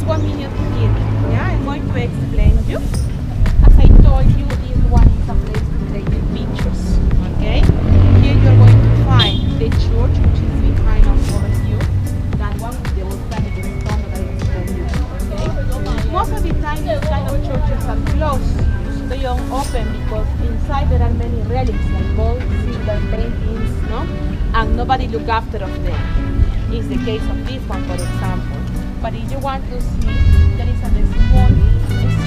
1 minute here. Yeah, I'm going to explain you. As I told you, this one is a place to take the pictures. Okay? Here you're going to find the church, which is behind us over here. That one with the volcanic stone that I explained you. Okay? Most of the time, these kind of churches are closed. They don't open because inside there are many relics like gold, silver paintings, no? And nobody look after of them. It's the case of this one, for example. But if you want to see, there is a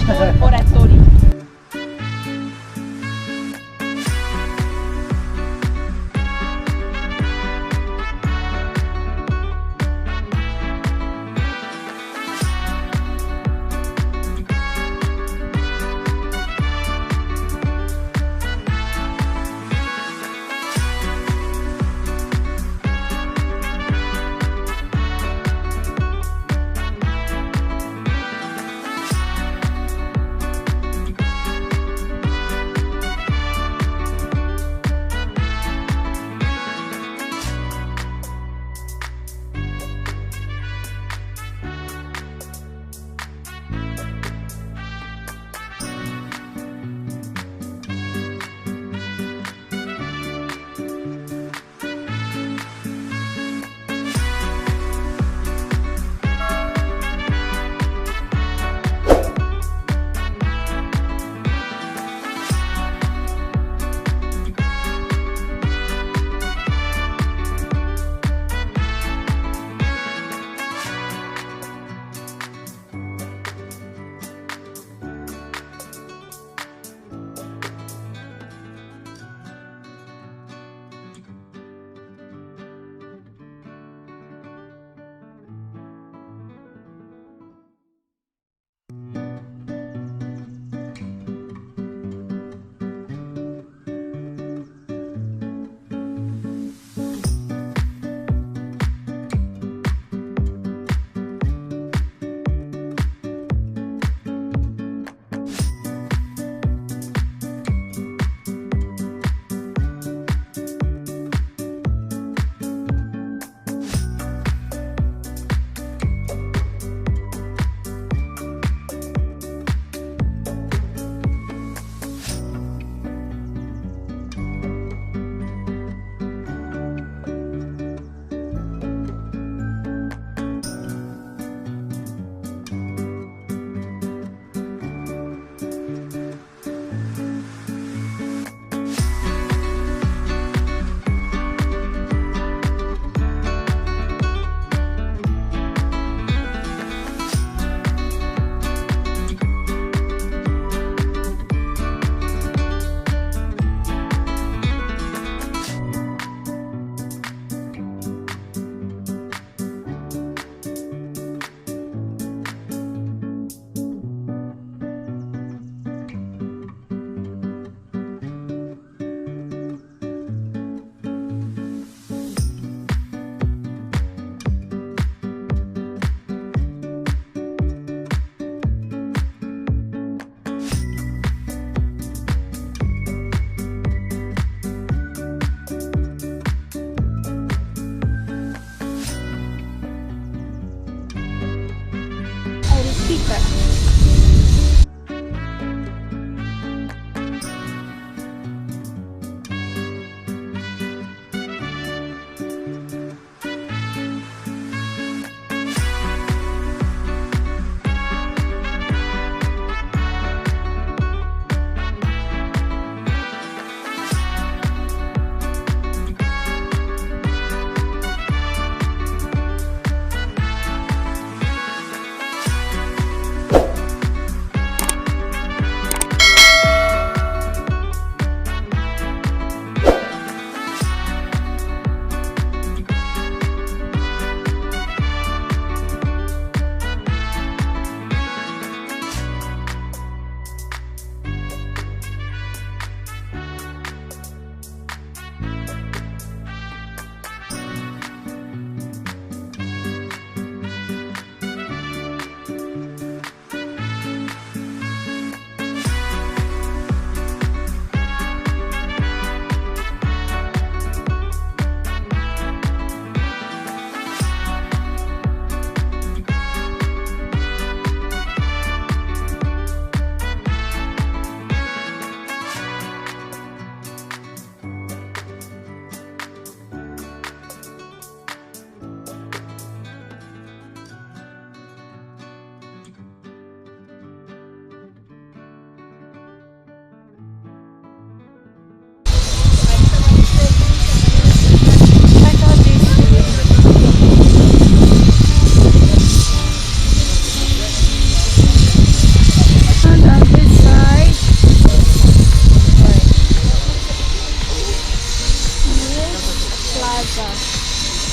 small oratory.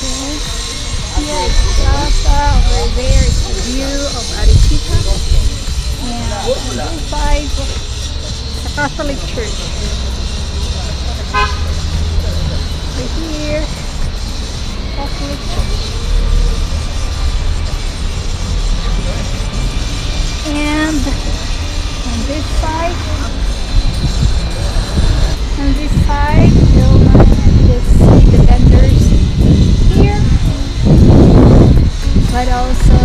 Here is Plaza. Over there is the view of Arequipa. And on this side, the Catholic Church. Right here, Catholic Church. And on this side, you'll just see the vendors here, but also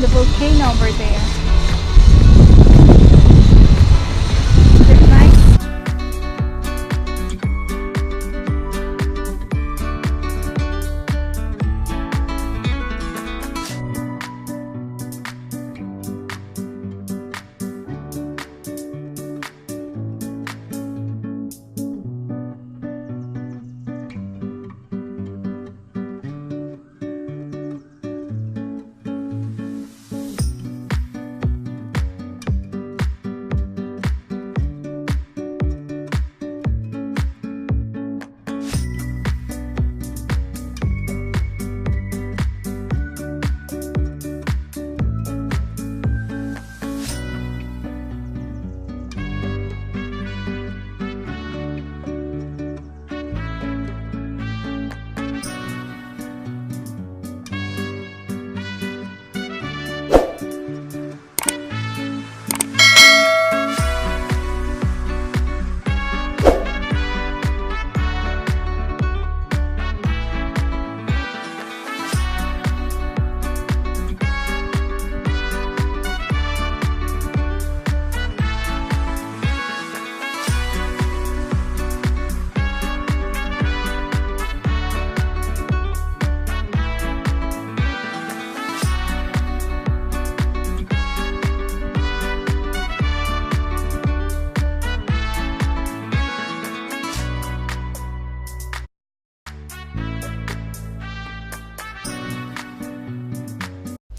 the volcano over there. Very nice.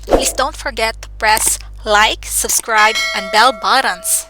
Please don't forget to press like, subscribe, and bell buttons.